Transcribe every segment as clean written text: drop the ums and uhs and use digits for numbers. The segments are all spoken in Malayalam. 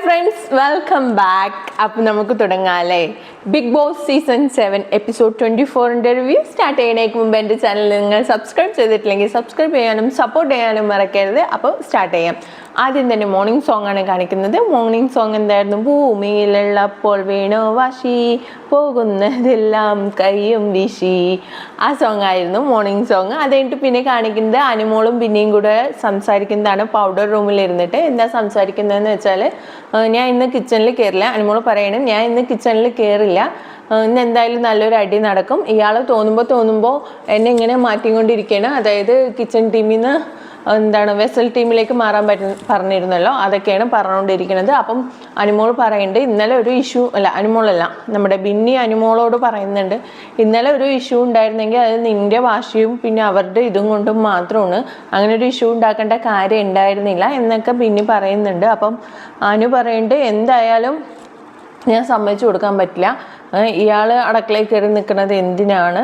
Friends, welcome back. അപ്പം നമുക്ക് തുടങ്ങാല്ലേ. ബിഗ് ബോസ് സീസൺ 7 എപ്പിസോഡ് 24ൻ്റെ റിവ്യൂ സ്റ്റാർട്ട് ചെയ്യുന്നതിന് മുമ്പ് എൻ്റെ ചാനൽ നിങ്ങൾ സബ്സ്ക്രൈബ് ചെയ്തിട്ടില്ലെങ്കിൽ സബ്സ്ക്രൈബ് ചെയ്യാനും സപ്പോർട്ട് ചെയ്യാനും മറക്കരുത്. അപ്പോൾ സ്റ്റാർട്ട് ചെയ്യാം. ആദ്യം തന്നെ മോർണിംഗ് സോങ് ആണ് കാണിക്കുന്നത്. മോർണിംഗ് സോങ് എന്തായിരുന്നു? ഭൂമിയിലുള്ളപ്പോൾ വീണോ വാശി, പോകുന്നതെല്ലാം കയ്യും വീശി. ആ സോങ് ആയിരുന്നു മോർണിംഗ് സോങ്. അത് കഴിഞ്ഞിട്ട് പിന്നെ കാണിക്കുന്നത് അനുമോളും പിന്നെയും കൂടെ സംസാരിക്കുന്നതാണ് പൗഡർ റൂമിൽ ഇരുന്നിട്ട്. എന്താ സംസാരിക്കുന്നതെന്ന് വെച്ചാൽ, ഞാൻ ഇന്ന് കിച്ചണിൽ കയറില്ല. അനുമോൾ പറയണം, ഞാൻ ഇന്ന് കിച്ചണിൽ കയറില്ല, ഇന്ന് എന്തായാലും നല്ലൊരു അടി നടക്കും. ഇയാൾ തോന്നുമ്പോൾ എന്നെ ഇങ്ങനെ മാറ്റിക്കൊണ്ടിരിക്കുകയാണ്. അതായത് കിച്ചൺ ടീമിൽ നിന്ന് വെസൽ ടീമിലേക്ക് മാറാൻ പറഞ്ഞിരുന്നല്ലോ, അതൊക്കെയാണ് പറഞ്ഞുകൊണ്ടിരിക്കുന്നത്. അപ്പം അനുമോൾ പറയുന്നുണ്ട്, ഇന്നലെ ഒരു ഇഷ്യൂ അനുമോളല്ല, നമ്മുടെ ബിന്നി അനുമോളോട് പറയുന്നുണ്ട്, ഇന്നലെ ഒരു ഇഷ്യൂ ഉണ്ടായിരുന്നെങ്കിൽ അത് നിൻ്റെ വാശിയും പിന്നെ അവരുടെ ഇതും കൊണ്ടും മാത്രമാണ്, അങ്ങനെ ഒരു ഇഷ്യൂ ഉണ്ടാക്കേണ്ട കാര്യം ഉണ്ടായിരുന്നില്ല എന്നൊക്കെ ബിന്നി പറയുന്നുണ്ട്. അപ്പം അനു പറയുന്നുണ്ട്, എന്തായാലും ഞാൻ സമ്മതിച്ചു കൊടുക്കാൻ പറ്റില്ല, ഇയാൾ അടുക്കളയിൽ കയറി നിൽക്കുന്നത് എന്തിനാണ്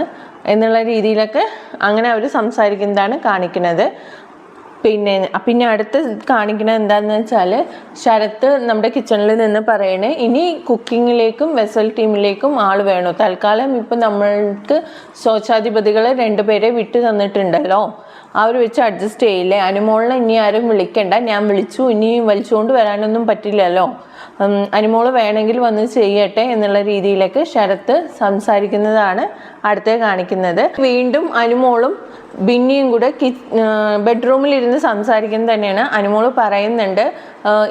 എന്നുള്ള രീതിയിലൊക്കെ അങ്ങനെ അവർ സംസാരിക്കുന്നതാണ് കാണിക്കുന്നത്. പിന്നെ അടുത്ത് കാണിക്കുന്നത് എന്താണെന്ന് വെച്ചാൽ, ശരത്ത് നമ്മുടെ കിച്ചണിൽ നിന്ന് പറയണേ, ഇനി കുക്കിങ്ങിലേക്കും വെസൽ ടീമിലേക്കും ആൾ വേണോ? തൽക്കാലം ഇപ്പം നമ്മൾക്ക് ശോചാധിപതികളെ 2 പേരെ വിട്ടു തന്നിട്ടുണ്ടല്ലോ, അവർ വെച്ച് അഡ്ജസ്റ്റ് ചെയ്യില്ലേ? അനുമോളിനെ ഇനി ആരും വിളിക്കണ്ട, ഞാൻ വിളിച്ചു, ഇനി വലിച്ചുകൊണ്ട് വരാനൊന്നും പറ്റില്ലല്ലോ, അനുമോള് വേണമെങ്കിൽ വന്ന് ചെയ്യട്ടെ എന്നുള്ള രീതിയിലേക്ക് ശരത്ത് സംസാരിക്കുന്നതാണ് അടുത്ത് കാണിക്കുന്നത്. വീണ്ടും അനുമോളും ബിന്നിയും കൂടെ ബെഡ്റൂമിൽ ഇരുന്ന് സംസാരിക്കുന്നത് തന്നെയാണ്. അനുമോള് പറയുന്നുണ്ട്,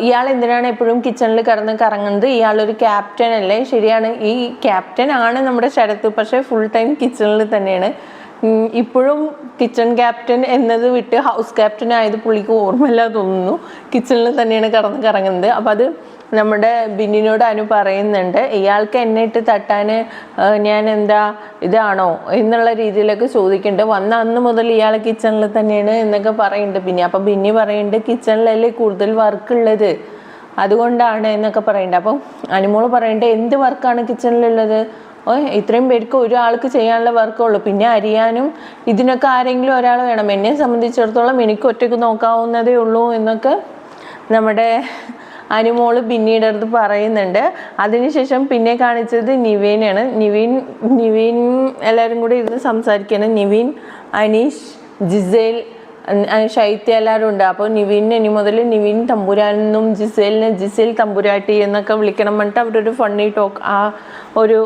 ഇയാൾ എന്തിനാണ് എപ്പോഴും കിച്ചണിൽ കറങ്ങുന്നത്, ഇയാളൊരു ക്യാപ്റ്റൻ അല്ലേ? ശരിയാണ്, ഈ ക്യാപ്റ്റൻ ആണ് നമ്മുടെ ശരത്ത്, പക്ഷേ ഫുൾ ടൈം കിച്ചണിൽ തന്നെയാണ്. ഇപ്പോഴും കിച്ചൺ ക്യാപ്റ്റൻ എന്നത് വിട്ട് ഹൗസ് ക്യാപ്റ്റൻ ആയത് പുള്ളിക്ക് ഓർമ്മയില്ല തോന്നുന്നു, കിച്ചണിൽ തന്നെയാണ് കറങ്ങുന്നത്. അപ്പം അത് നമ്മുടെ ബിന്നിനോട് അനു പറയുന്നുണ്ട്, ഇയാൾക്ക് എന്നെ ഇട്ട് തട്ടാൻ ഞാൻ എന്താ ഇതാണോ എന്നുള്ള രീതിയിലൊക്കെ ചോദിക്കുന്നുണ്ട്. വന്ന അന്ന് മുതൽ ഇയാൾ കിച്ചണിൽ തന്നെയാണ് എന്നൊക്കെ പറയുന്നുണ്ട് ബിന്നി. അപ്പം ബിന്നി പറയുന്നുണ്ട്, കിച്ചണിലല്ലേ കൂടുതൽ വർക്കുള്ളത്, അതുകൊണ്ടാണ് എന്നൊക്കെ പറയുന്നുണ്ട്. അപ്പം അനുമോള് പറയുന്നുണ്ട്, എന്ത് വർക്കാണ് കിച്ചണിലുള്ളത്? ഇത്രയും പേർക്ക് ഒരാൾക്ക് ചെയ്യാനുള്ള വർക്കുള്ളൂ, പിന്നെ അരിയാനും ഇതിനൊക്കെ ആരെങ്കിലും ഒരാൾ വേണം. എന്നെ സംബന്ധിച്ചിടത്തോളം എനിക്ക് ഒറ്റയ്ക്ക് നോക്കാവുന്നതേ ഉള്ളൂ എന്നൊക്കെ നമ്മുടെ അനുമോള് പിന്നീട് അടുത്ത് പറയുന്നുണ്ട്. അതിനുശേഷം പിന്നെ കാണിച്ചത് നിവീനാണ്. നിവീൻ എല്ലാവരും കൂടി ഇരുന്ന് സംസാരിക്കുകയാണ്. നിവീൻ, അനീഷ്, ജിസേൽ, ശൈത്യ എല്ലാവരും ഉണ്ട്. അപ്പോൾ നിവീനിന് ഇനി മുതൽ നിവീൻ തമ്പുരാനെന്നും ജിസേലിനെ ജിസേൽ തമ്പുരാട്ടി എന്നൊക്കെ വിളിക്കണം പറഞ്ഞിട്ട് അവരൊരു ഫണ്ണി ടോക്ക് ആ ഒരു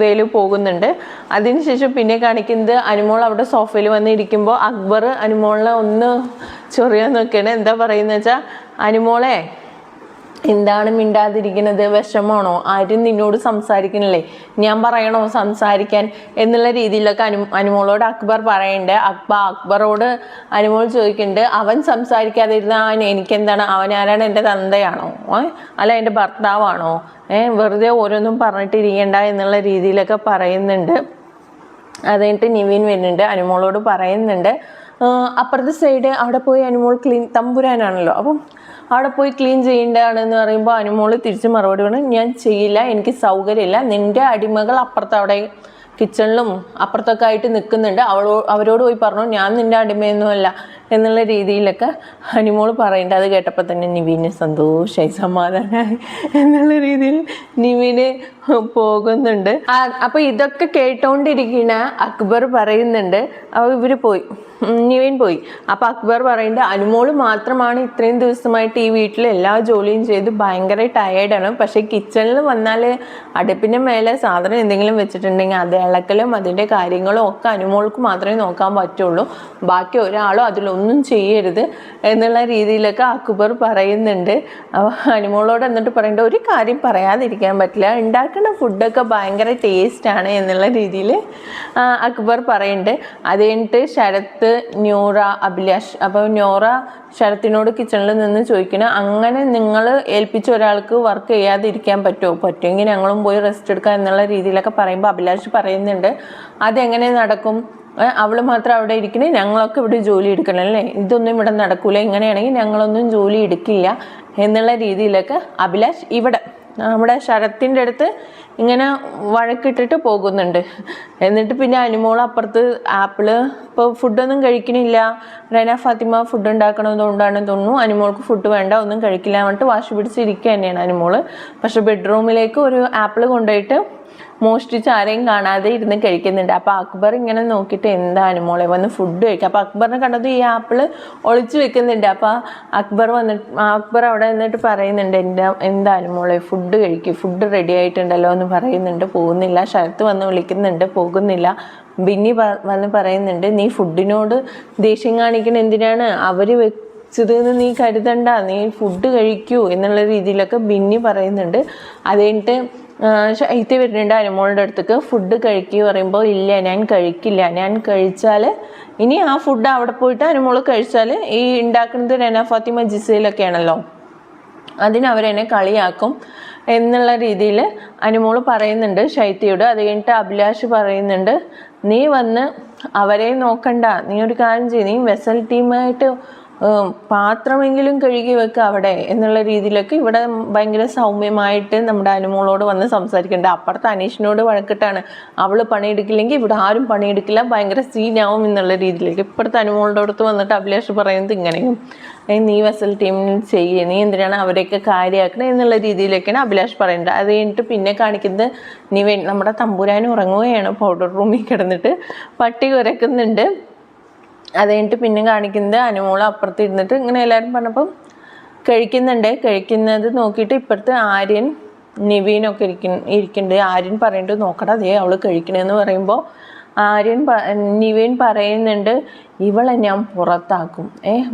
വേല് പോകുന്നുണ്ട്. അതിനുശേഷം പിന്നെ കാണിക്കുന്നത്, അനുമോൾ അവിടെ സോഫയിൽ വന്ന് ഇരിക്കുമ്പോൾ അക്ബർ അനുമോളിനെ ഒന്ന് ചൊറിയാൻ നോക്കുകയാണ്. എന്താ പറയുന്നത് വെച്ചാൽ, അനുമോളെ എന്താണ് മിണ്ടാതിരിക്കുന്നത്, വിഷമാണോ, ആരും നിന്നോട് സംസാരിക്കണില്ലേ, ഞാൻ പറയണോ സംസാരിക്കാൻ എന്നുള്ള രീതിയിലൊക്കെ അനുമോളോട് അക്ബർ പറയുന്നുണ്ട്. അക്ബറോട് അനുമോൾ ചോദിക്കുന്നുണ്ട്, അവൻ സംസാരിക്കാതെ ഇരുന്ന എനിക്കെന്താണ്, അവൻ ആരാണ്, എൻ്റെ തന്തയാണോ അല്ല എൻ്റെ ഭർത്താവാണോ, വെറുതെ ഓരോന്നും പറഞ്ഞിട്ടിരിക്കണ്ട എന്നുള്ള രീതിയിലൊക്കെ പറയുന്നുണ്ട്. അത് കഴിഞ്ഞിട്ട് നിവീൻ വരുന്നുണ്ട്, അനുമോളോട് പറയുന്നുണ്ട്, അപ്പുറത്തെ സൈഡ് അവിടെ പോയി അനുമോൾ തമ്പുരാനാണല്ലോ, അപ്പം അവിടെ പോയി ക്ലീൻ ചെയ്യേണ്ടതാണെന്ന് പറയുമ്പോൾ അനുമോള് തിരിച്ച് മറുപടി പറഞ്ഞു, ഞാൻ ചെയ്യില്ല, എനിക്ക് സൗകര്യമില്ല, നിൻ്റെ അടിമകൾ അപ്പുറത്തവിടെ കിച്ചണിലും അപ്പുറത്തൊക്കെ ആയിട്ട് നിൽക്കുന്നുണ്ട്, അവരോട് പോയി പറഞ്ഞു, ഞാൻ നിൻ്റെ അടിമയൊന്നുമല്ല എന്നുള്ള രീതിയിലൊക്കെ അനുമോള് പറയുന്നുണ്ട്. അത് കേട്ടപ്പോൾ തന്നെ നിവീന് സന്തോഷമായി, സമാധാനമായി എന്നുള്ള രീതിയിൽ നിവീന് പോകുന്നുണ്ട്. അപ്പോൾ ഇതൊക്കെ കേട്ടോണ്ടിരിക്കുന്ന അക്ബർ പറയുന്നുണ്ട്, ഇവർ പോയി, നിവീൻ പോയി. അപ്പോൾ അക്ബർ പറയുന്നുണ്ട്, അനുമോള് മാത്രമാണ് ഇത്രയും ദിവസമായിട്ട് ഈ വീട്ടിൽ എല്ലാ ജോലിയും ചെയ്ത് ഭയങ്കര ടയേർഡാണ്, പക്ഷേ കിച്ചണിൽ വന്നാൽ അടുപ്പിൻ്റെ മേലെ സാധനം എന്തെങ്കിലും വെച്ചിട്ടുണ്ടെങ്കിൽ അത് ഇളക്കലും അതിൻ്റെ കാര്യങ്ങളും ഒക്കെ അനുമോൾക്ക് മാത്രമേ നോക്കാൻ പറ്റുള്ളൂ, ബാക്കി ഒരാളും അതിലൊന്നും ചെയ്യരുത് എന്നുള്ള രീതിയിലൊക്കെ അക്ബർ പറയുന്നുണ്ട്. അനുമോളോട് എന്നിട്ട് പറയേണ്ട, ഒരു കാര്യം പറയാതിരിക്കാൻ പറ്റില്ല, ഉണ്ടാക്കുന്ന ഫുഡൊക്കെ ഭയങ്കര ടേസ്റ്റാണ് എന്നുള്ള രീതിയിൽ അക്ബർ പറയുന്നുണ്ട്. അത് കഴിഞ്ഞിട്ട് ശരത്ത്, ന്യൂറ, അഭിലാഷ്. അപ്പോൾ ന്യൂറ ശരത്തിനോട് കിച്ചണിൽ നിന്ന് ചോദിക്കണം, അങ്ങനെ നിങ്ങൾ ഏൽപ്പിച്ച ഒരാൾക്ക് വർക്ക് ചെയ്യാതിരിക്കാൻ പറ്റുമെങ്കിൽ ഞങ്ങളും പോയി റെസ്റ്റ് എടുക്കാം എന്നുള്ള രീതിയിലൊക്കെ പറയുമ്പോൾ അഭിലാഷ് പറയുന്നുണ്ട്, അതെങ്ങനെ നടക്കും, അവൾ മാത്രം അവിടെ ഇരിക്കണേ, ഞങ്ങളൊക്കെ ഇവിടെ ജോലി എടുക്കണം അല്ലേ, ഇതൊന്നും ഇവിടെ നടക്കൂല, ഇങ്ങനെയാണെങ്കിൽ ഞങ്ങളൊന്നും ജോലി എടുക്കില്ല എന്നുള്ള രീതിയിലൊക്കെ അഭിലാഷ് ഇവിടെ നമ്മുടെ ശരത്തിൻ്റെ അടുത്ത് ഇങ്ങനെ വഴക്കിട്ടിട്ട് പോകുന്നുണ്ട്. എന്നിട്ട് പിന്നെ അനുമോൾ അപ്പുറത്ത് ആപ്പിള് ഇപ്പോൾ ഫുഡൊന്നും കഴിക്കണില്ല, റെന ഫാത്തിമ ഫുഡ് ഉണ്ടാക്കണതുകൊണ്ടാണെന്ന് തോന്നുന്നു അനുമോൾക്ക് ഫുഡ് വേണ്ട, ഒന്നും കഴിക്കില്ല എന്നിട്ട് വാശി പിടിച്ചിരിക്കുക തന്നെയാണ് അനുമോള്. പക്ഷെ ബെഡ്റൂമിലേക്ക് ഒരു ആപ്പിള് കൊണ്ടുപോയിട്ട് മോഷ്ടിച്ച് ആരെയും കാണാതെ ഇരുന്ന് കഴിക്കുന്നുണ്ട്. അപ്പോൾ അക്ബർ ഇങ്ങനെ നോക്കിയിട്ട് എന്താ അനുമോളെ വന്ന് ഫുഡ് കഴിക്കുക. അപ്പോൾ അക്ബറിനെ കണ്ടത് ഈ ആപ്പിള് ഒളിച്ചു വെക്കുന്നുണ്ട്. അപ്പോൾ അക്ബർ അവിടെ നിന്നിട്ട് പറയുന്നുണ്ട് എന്താ അനുമോളെ ഫുഡ് കഴിക്കും, ഫുഡ് റെഡി ആയിട്ടുണ്ടല്ലോ എന്ന് പറയുന്നുണ്ട്. പോകുന്നില്ല. ശരത്ത് വന്ന് വിളിക്കുന്നുണ്ട്, പോകുന്നില്ല. ബിന്നി വന്ന് പറയുന്നുണ്ട് നീ ഫുഡിനോട് ദേഷ്യം കാണിക്കണ എന്തിനാണ്, അവർ വെച്ചതെന്ന് നീ കരുതണ്ട, നീ ഫുഡ് കഴിക്കൂ എന്നുള്ള രീതിയിലൊക്കെ ബിന്നി പറയുന്നുണ്ട്. അത് കഴിഞ്ഞിട്ട് ശൈത്യ വരുന്നുണ്ട് അനുമോളുടെ അടുത്തേക്ക്. ഫുഡ് കഴിക്കുക പറയുമ്പോൾ ഇല്ല ഞാൻ കഴിക്കില്ല, ഞാൻ കഴിച്ചാൽ ഇനി ആ ഫുഡ് അവിടെ പോയിട്ട് അനുമോൾ കഴിച്ചാൽ ഈ ഉണ്ടാക്കുന്നത് റെന ഫാത്തിമ ജിസയിലൊക്കെ ആണല്ലോ, അതിനവരെന്നെ കളിയാക്കും എന്നുള്ള രീതിയിൽ അനുമോൾ പറയുന്നുണ്ട് ശൈത്യയോട്. അത് കഴിഞ്ഞിട്ട് അഭിലാഷ് പറയുന്നുണ്ട് നീ വന്ന് അവരെ നോക്കണ്ട, നീ ഒരു കാര്യം ചെയ്യും, നീ വെസൽ ടീമായിട്ട് പാത്രമെങ്കിലും കഴുകി വെക്കുക അവിടെ എന്നുള്ള രീതിയിലൊക്കെ ഇവിടെ ഭയങ്കര സൗമ്യമായിട്ട് നമ്മുടെ അനുമോളോട് വന്ന് സംസാരിക്കുന്നുണ്ട്. അപ്പുറത്ത് അനീഷിനോട് വഴക്കിട്ടാണ്, അവൾ പണിയെടുക്കില്ലെങ്കിൽ ഇവിടെ ആരും പണിയെടുക്കില്ല, ഭയങ്കര സീനാവും എന്നുള്ള രീതിയിലേക്ക്. ഇപ്പുറത്തെ അനുമോളുടെ അടുത്ത് വന്നിട്ട് അഭിലാഷ് പറയുന്നത് ഇങ്ങനെയും നീ വെസൽ ടീമിൽ ചെയ്യുക, നീ എന്തിനാണ് അവരെയൊക്കെ കാര്യമാക്കണം എന്നുള്ള രീതിയിലൊക്കെയാണ് അഭിലാഷ് പറയുന്നത്. അത് കഴിഞ്ഞിട്ട് പിന്നെ കാണിക്കുന്നത് നിവേൻ നമ്മുടെ തമ്പുരാൻ ഉറങ്ങുകയാണ് പൗഡർ റൂമിൽ കിടന്നിട്ട്, പട്ടി കുരക്കുന്നുണ്ട്. അത് കഴിഞ്ഞിട്ട് പിന്നെ കാണിക്കുന്നത് അനുമോൾ അപ്പുറത്ത് ഇരുന്നിട്ട് ഇങ്ങനെ എല്ലാവരും പറഞ്ഞപ്പം കഴിക്കുന്നത് നോക്കിയിട്ട് ഇപ്പുറത്ത് ആര്യൻ നിവീനൊക്കെ ഇരിക്കുന്നുണ്ട്. ആര്യൻ പറയുന്നുണ്ട് നോക്കടാ അതേ അവൾ കഴിക്കണമെന്ന് പറയുമ്പോൾ നിവീൻ പറയുന്നുണ്ട് ഇവളെ ഞാൻ പുറത്താക്കും,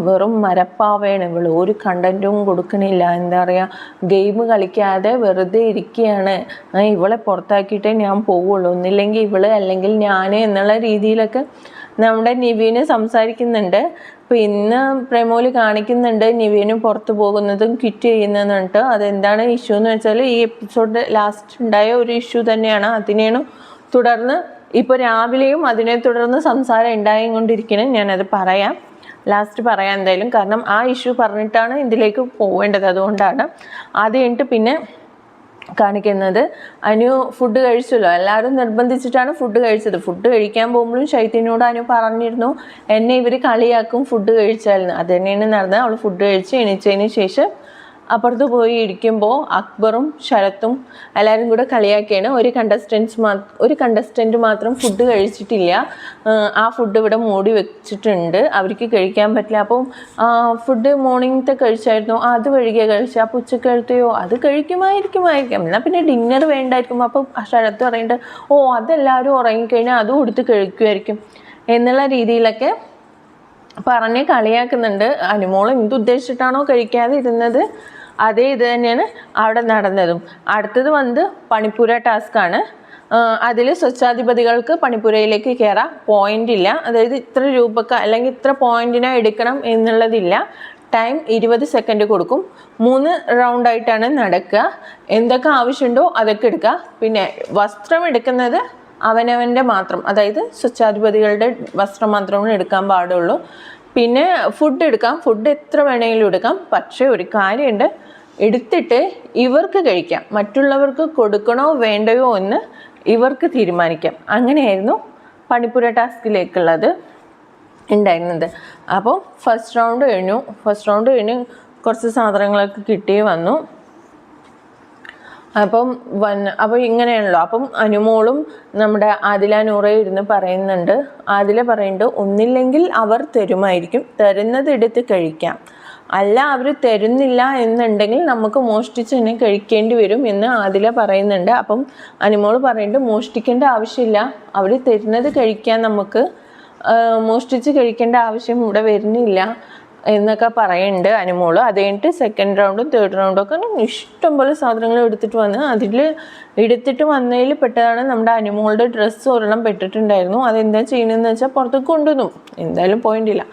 വെറും മരപ്പാവയാണ് ഇവൾ, ഒരു കണ്ടൻറ്റും കൊടുക്കണില്ല, എന്താ പറയുക ഗെയിം കളിക്കാതെ വെറുതെ ഇരിക്കുകയാണ്, ഇവളെ പുറത്താക്കിയിട്ടേ ഞാൻ പോവുള്ളൂ, ഒന്നില്ലെങ്കിൽ ഇവള് അല്ലെങ്കിൽ ഞാൻ എന്നുള്ള രീതിയിലൊക്കെ നമ്മുടെ നിവീന് സംസാരിക്കുന്നുണ്ട്. അപ്പോൾ ഇന്ന് പ്രമോല് കാണിക്കുന്നുണ്ട് നിവീന് പുറത്ത് പോകുന്നതും ക്വിറ്റ് ചെയ്യുന്നതെന്ന് പറഞ്ഞിട്ട്. അതെന്താണ് ഇഷ്യൂ എന്ന് വെച്ചാൽ ഈ എപ്പിസോഡ് ലാസ്റ്റ് ഉണ്ടായ ഒരു ഇഷ്യൂ തന്നെയാണ്. അതിനെയാണ് തുടർന്ന് ഇപ്പോൾ രാവിലെയും അതിനെ തുടർന്ന് സംസാരം ഉണ്ടായിക്കൊണ്ടിരിക്കുന്നത്. ഞാനത് പറയാം, ലാസ്റ്റ് പറയാം എന്തായാലും, കാരണം ആ ഇഷ്യൂ പറഞ്ഞിട്ടാണ് ഇതിലേക്ക് പോവേണ്ടത്, അതുകൊണ്ടാണ്. അത് കഴിഞ്ഞിട്ട് പിന്നെ കാണിക്കുന്നത് അനു ഫുഡ് കഴിച്ചല്ലോ, എല്ലാവരും നിർബന്ധിച്ചിട്ടാണ് ഫുഡ് കഴിച്ചത്. ഫുഡ് കഴിക്കാൻ പോകുമ്പോഴും ശൈത്യനോട് അനു പറഞ്ഞിരുന്നു എന്നെ ഇവർ കളിയാക്കും ഫുഡ് കഴിച്ചാലെന്ന്. അത് തന്നെയാണ് നടന്നത്. അവൾ ഫുഡ് കഴിച്ച് എണീച്ചതിന് ശേഷം അപ്പുറത്ത് പോയി ഇരിക്കുമ്പോൾ അക്ബറും ശരത്തും എല്ലാവരും കൂടെ കളിയാക്കിയാണ്. ഒരു കണ്ടസ്റ്റൻറ്റ് മാത്രം ഫുഡ് കഴിച്ചിട്ടില്ല, ആ ഫുഡ് ഇവിടെ മൂടി വെച്ചിട്ടുണ്ട്, അവർക്ക് കഴിക്കാൻ പറ്റില്ല. അപ്പം ഫുഡ് മോർണിംഗത്തെ കഴിച്ചായിരുന്നു, അത് വഴികെ കഴിച്ചു, അപ്പോൾ ഉച്ചക്കലത്തെയോ അത് കഴിക്കുമായിരിക്കും, എന്നാൽ പിന്നെ ഡിന്നർ വേണ്ടായിരിക്കും. അപ്പം ശരത്ത് പറയുന്നുണ്ട് അതെല്ലാവരും ഉറങ്ങിക്കഴിഞ്ഞാൽ അതും കൊടുത്ത് കഴിക്കുമായിരിക്കും എന്നുള്ള രീതിയിലൊക്കെ പറഞ്ഞ് കളിയാക്കുന്നുണ്ട്. അനുമോൾ എന്തുദ്ദേശിച്ചിട്ടാണോ കഴിക്കാതെ ഇരുന്നത് അതേ ഇത് തന്നെയാണ് അവിടെ നടന്നതും. അടുത്തത് വന്ന് പണിപ്പുര ടാസ്ക്കാണ്. അതിൽ സ്വച്ഛാധിപതികൾക്ക് പണിപ്പുരയിലേക്ക് കയറാം, പോയിന്റ് ഇല്ല, അതായത് ഇത്ര രൂപക്ക് അല്ലെങ്കിൽ ഇത്ര പോയിന്റിനാ എടുക്കണം എന്നുള്ളതില്ല. ടൈം 20 സെക്കൻഡ് കൊടുക്കും. 3 റൗണ്ടായിട്ടാണ് നടക്കുക. എന്തൊക്കെ ആവശ്യമുണ്ടോ അതൊക്കെ എടുക്കുക. പിന്നെ വസ്ത്രം എടുക്കുന്നത് അവനവൻ്റെ മാത്രം, അതായത് സ്വച്ഛാധിപതികളുടെ വസ്ത്രം മാത്രമേ എടുക്കാൻ പാടുള്ളൂ. പിന്നെ ഫുഡ് എടുക്കാം, ഫുഡ് എത്ര വേണമെങ്കിലും എടുക്കാം. പക്ഷേ ഒരു കാര്യമുണ്ട്, എടുത്തിട്ട് ഇവർക്ക് കഴിക്കാം, മറ്റുള്ളവർക്ക് കൊടുക്കണോ വേണ്ടയോ എന്ന് ഇവർക്ക് തീരുമാനിക്കാം. അങ്ങനെയായിരുന്നു പണിപ്പുര ടാസ്കിലേക്കുള്ളത് ഉണ്ടായിരുന്നത്. അപ്പോൾ ഫസ്റ്റ് റൗണ്ട് കഴിഞ്ഞ് കുറച്ച് സാധനങ്ങളൊക്കെ കിട്ടി വന്നു. അപ്പോൾ ഇങ്ങനെയാണല്ലോ. അപ്പം അനുമോളും നമ്മുടെ ആദില നൂറയും ഇരുന്ന് പറയുന്നുണ്ട്. ആദില പറയുന്നുണ്ട് ഒന്നില്ലെങ്കിൽ അവർ തരുമായിരിക്കും, തരുന്നത് എടുത്ത് കഴിക്കാം, അല്ല അവർ തരുന്നില്ല എന്നുണ്ടെങ്കിൽ നമുക്ക് മോഷ്ടിച്ച് തന്നെ കഴിക്കേണ്ടി വരും എന്ന് ആദില പറയുന്നുണ്ട്. അപ്പം അനുമോൾ പറയുന്നുണ്ട് മോഷ്ടിക്കേണ്ട ആവശ്യമില്ല, അവർ തരുന്നത് കഴിക്കാൻ, നമുക്ക് മോഷ്ടിച്ച് കഴിക്കേണ്ട ആവശ്യം ഇവിടെ വരുന്നില്ല എന്നൊക്കെ പറയുന്നുണ്ട് അനുമോള്. അത് കഴിഞ്ഞിട്ട് സെക്കൻഡ് റൗണ്ടും തേർഡ് റൗണ്ടും ഒക്കെ ഇഷ്ടംപോലെ സാധനങ്ങൾ എടുത്തിട്ട് വന്നതിൽ പെട്ടതാണ് നമ്മുടെ അനുമോളുടെ ഡ്രസ്സ് ഒരെണ്ണം പെട്ടിട്ടുണ്ടായിരുന്നു. അതെന്താ ചെയ്യണമെന്ന് വെച്ചാൽ പുറത്തേക്ക് കൊണ്ടുവന്നു, എന്തായാലും പോയിന്റില്ല.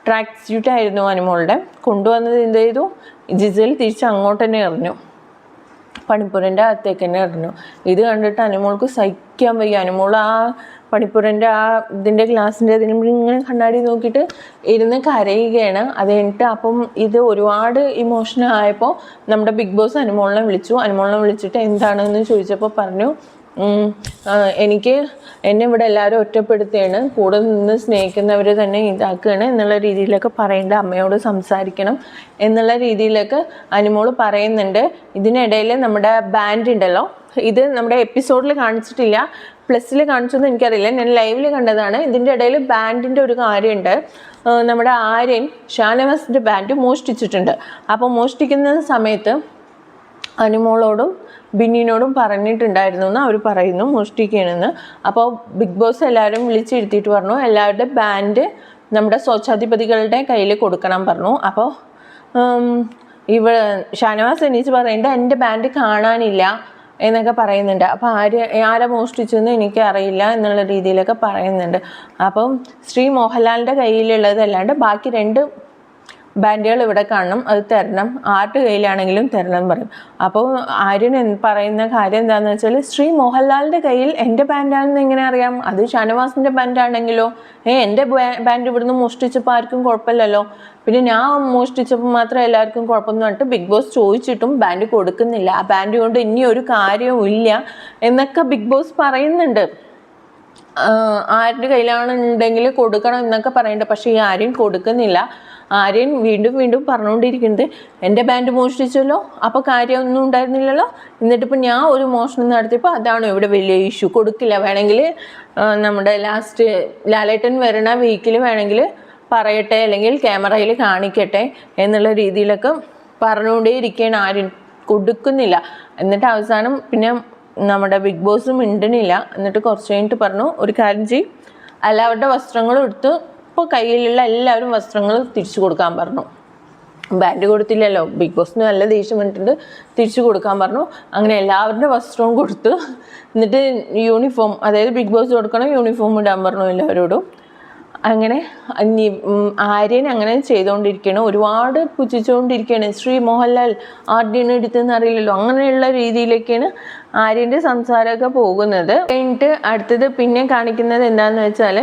ട്രാക്ക് സ്യൂട്ട് ആയിരുന്നു അനുമോളുടെ. കൊണ്ടുവന്നത് എന്ത് ചെയ്തു, ജിസേൽ തിരിച്ച് അങ്ങോട്ട് തന്നെ എറിഞ്ഞു. പണിപ്പുരൻ്റെ അകത്തേക്ക് തന്നെ ഇടണം. ഇത് കണ്ടിട്ട് അനുമോൾക്ക് സഹിക്കാൻ വയ്യ. അനുമോൾ ആ പണിപ്പുരൻ്റെ ആ ഇതിൻ്റെ ഗ്ലാസിൻ്റെ ഇതിന് ഇങ്ങനെ കണ്ണാടി നോക്കിയിട്ട് ഇരുന്ന് കരയുകയാണ്. അത് കഴിഞ്ഞിട്ട് അപ്പം ഇത് ഒരുപാട് ഇമോഷണൽ ആയപ്പോൾ നമ്മുടെ ബിഗ് ബോസ് അനുമോളിനെ വിളിച്ചിട്ട് എന്താണെന്ന് ചോദിച്ചപ്പോൾ പറഞ്ഞു, എനിക്ക് എന്നെ ഇവിടെ എല്ലാവരും ഒറ്റപ്പെടുത്തുകയാണ്, കൂടെ നിന്ന് സ്നേഹിക്കുന്നവർ തന്നെ ഇതാക്കുകയാണ് എന്നുള്ള രീതിയിലൊക്കെ പറയേണ്ട, അമ്മയോട് സംസാരിക്കണം എന്നുള്ള രീതിയിലൊക്കെ അനുമോൾ പറയുന്നുണ്ട്. ഇതിനിടയിൽ നമ്മുടെ ബാൻഡ് ഉണ്ടല്ലോ, ഇത് നമ്മുടെ എപ്പിസോഡിൽ കാണിച്ചിട്ടില്ല, പ്ലസ്സിൽ കാണിച്ചൊന്നും എനിക്കറിയില്ല, ഞാൻ ലൈവിൽ കണ്ടതാണ്. ഇതിൻ്റെ ഇടയിൽ ബാൻഡിൻ്റെ ഒരു കാര്യമുണ്ട്. നമ്മുടെ ആര്യൻ ഷാനവാസിൻ്റെ ബാൻഡ് മോഷ്ടിച്ചിട്ടുണ്ട്. അപ്പോൾ മോഷ്ടിക്കുന്ന സമയത്ത് അനുമോളോടും ബിന്നിനോടും പറഞ്ഞിട്ടുണ്ടായിരുന്നു എന്ന് അവർ പറയുന്നു, മോഷ്ടിക്കണമെന്ന്. അപ്പോൾ ബിഗ് ബോസ് എല്ലാവരും വിളിച്ചിരുത്തിയിട്ട് പറഞ്ഞു എല്ലാവരുടെ ബാൻഡ് നമ്മുടെ സ്വച്ഛാധിപതികളുടെ കയ്യിൽ കൊടുക്കണം പറഞ്ഞു. അപ്പോൾ ഷാനവാസ് എണീച്ച് പറയുന്നുണ്ട് എൻ്റെ ബാൻഡ് കാണാനില്ല എന്നൊക്കെ പറയുന്നുണ്ട്. അപ്പോൾ ആരെ മോഷ്ടിച്ചെന്ന് എനിക്ക് അറിയില്ല എന്നുള്ള രീതിയിലൊക്കെ പറയുന്നുണ്ട്. അപ്പം ശ്രീ മോഹൻലാലിൻ്റെ കയ്യിലുള്ളതല്ലാണ്ട് ബാക്കി 2 ബാൻഡുകൾ ഇവിടെ കാണണം, അത് തരണം, ആരുടെ കയ്യിലാണെങ്കിലും തരണം പറയും. അപ്പോൾ ആര്യൻ പറയുന്ന കാര്യം എന്താണെന്ന് വെച്ചാൽ, ശ്രീ മോഹൻലാലിൻ്റെ കയ്യിൽ എൻ്റെ ബാൻഡാണെന്ന് എങ്ങനെ അറിയാം, അത് ഷാനവാസിൻ്റെ ബാൻഡാണെങ്കിലോ, എൻ്റെ ബാൻഡ് ഇവിടുന്ന് മോഷ്ടിച്ചപ്പോൾ ആർക്കും കുഴപ്പമില്ലല്ലോ, പിന്നെ ഞാൻ മോഷ്ടിച്ചപ്പോൾ മാത്രം എല്ലാവർക്കും കുഴപ്പമെന്ന് പറഞ്ഞിട്ട് ബിഗ് ബോസ് ചോദിച്ചിട്ടും ബാൻഡ് കൊടുക്കുന്നില്ല, ആ ബാൻഡ് കൊണ്ട് ഇനി ഒരു കാര്യവും ഇല്ല എന്നൊക്കെ ബിഗ് ബോസ് പറയുന്നുണ്ട്. ആരുടെ കയ്യിലാണെന്നുണ്ടെങ്കിൽ കൊടുക്കണം എന്നൊക്കെ പറയുന്നുണ്ട്. പക്ഷേ ഈ ആര്യൻ കൊടുക്കുന്നില്ല. ആര്യൻ വീണ്ടും പറഞ്ഞുകൊണ്ടിരിക്കുന്നത് എൻ്റെ ബാൻഡ് മോഷ്ടിച്ചല്ലോ, അപ്പോൾ കാര്യമൊന്നും ഉണ്ടായിരുന്നില്ലല്ലോ, എന്നിട്ടിപ്പോൾ ഞാൻ ഒരു മോഷണം നടത്തിയപ്പോൾ അതാണോ ഇവിടെ വലിയ ഇഷ്യൂ, കൊടുക്കില്ല, വേണമെങ്കിൽ നമ്മുടെ ലാസ്റ്റ് ലാലേട്ടൻ വരണ വീക്കിൽ വേണമെങ്കിൽ പറയട്ടെ, അല്ലെങ്കിൽ ക്യാമറയിൽ കാണിക്കട്ടെ എന്നുള്ള രീതിയിലൊക്കെ പറഞ്ഞുകൊണ്ടേ ഇരിക്കുകയാണ്. ആര്യൻ കൊടുക്കുന്നില്ല. എന്നിട്ട് അവസാനം പിന്നെ നമ്മുടെ ബിഗ് ബോസ് മിണ്ടണില്ല. എന്നിട്ട് കുറച്ച് കഴിഞ്ഞിട്ട് പറഞ്ഞു, ഒരു കാര്യം ചെയ്യും, എല്ലാവരുടെ വസ്ത്രങ്ങളും എടുത്ത് ഇപ്പോൾ കയ്യിലുള്ള എല്ലാവരും വസ്ത്രങ്ങൾ തിരിച്ചു കൊടുക്കാൻ പറഞ്ഞു. ബാൻഡ് കൊടുത്തില്ലല്ലോ, ബിഗ് ബോസിന് നല്ല ദേഷ്യം വന്നിട്ടുണ്ട്, തിരിച്ചു കൊടുക്കാൻ പറഞ്ഞു. അങ്ങനെ എല്ലാവരുടെ വസ്ത്രവും കൊടുത്ത് എന്നിട്ട് യൂണിഫോം, അതായത് ബിഗ് ബോസ് കൊടുക്കണം, യൂണിഫോം ഇടാൻ പറഞ്ഞു എല്ലാവരോടും. അങ്ങനെ ആര്യൻ അങ്ങനെ ചെയ്തുകൊണ്ടിരിക്കുകയാണ്, ഒരുപാട് പുച്ഛിച്ചുകൊണ്ടിരിക്കുകയാണ്. ശ്രീ മോഹൻലാൽ ആരുടെയാണ് എടുത്തെന്ന് അറിയില്ലല്ലോ, അങ്ങനെയുള്ള രീതിയിലൊക്കെയാണ് ആര്യൻ്റെ സംസാരമൊക്കെ പോകുന്നത്. കഴിഞ്ഞിട്ട് അടുത്തത് പിന്നെ കാണിക്കുന്നത് എന്താണെന്ന് വെച്ചാൽ,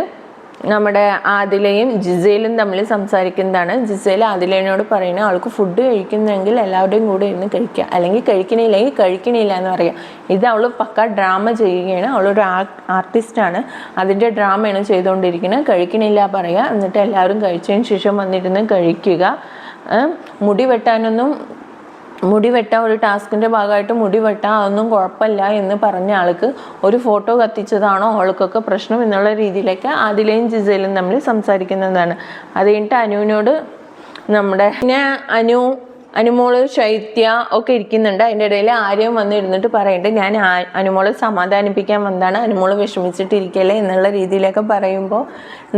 നമ്മുടെ ആദിലയും ജിസയിലും തമ്മിൽ സംസാരിക്കുന്നതാണ്. ജിസയിൽ ആദിലേനോട് പറയുന്നത് അവൾക്ക് ഫുഡ് കഴിക്കുന്നെങ്കിൽ എല്ലാവരുടെയും കൂടെ ഇരുന്ന് കഴിക്കുക, അല്ലെങ്കിൽ കഴിക്കണില്ല എന്ന് പറയുക. ഇത് അവൾ പക്ക ഡ്രാമ ചെയ്യുകയാണ്, അവളൊരു ആർട്ടിസ്റ്റാണ്, അതിൻ്റെ ഡ്രാമയാണ് ചെയ്തുകൊണ്ടിരിക്കുന്നത്. കഴിക്കണില്ല പറയുക, എന്നിട്ട് എല്ലാവരും കഴിച്ചതിന് ശേഷം വന്നിരുന്ന് കഴിക്കുക. മുടി വെട്ടാൻ ഒരു ടാസ്കിൻ്റെ ഭാഗമായിട്ട് മുടി വെട്ടാൻ അതൊന്നും കുഴപ്പമില്ല എന്ന് പറഞ്ഞ ആൾക്ക് ഒരു ഫോട്ടോ കത്തിച്ചതാണോ അവൾക്കൊക്കെ പ്രശ്നം എന്നുള്ള രീതിയിലേക്ക് ആദിലയും ജിസയിലും തമ്മിൽ സംസാരിക്കുന്നതാണ്. അത് കഴിഞ്ഞിട്ട് അനുവിനോട് നമ്മുടെ പിന്നെ അനുമോള് ശൈത്യ ഒക്കെ ഇരിക്കുന്നുണ്ട്. അതിൻ്റെ ഇടയിൽ ആര്യം വന്നിരുന്നിട്ട് പറയുന്നുണ്ട്, ഞാൻ അനുമോളെ സമാധാനിപ്പിക്കാൻ വന്നതാണ്, അനുമോള് വിഷമിച്ചിട്ടിരിക്കല്ലേ എന്നുള്ള രീതിയിലൊക്കെ പറയുമ്പോൾ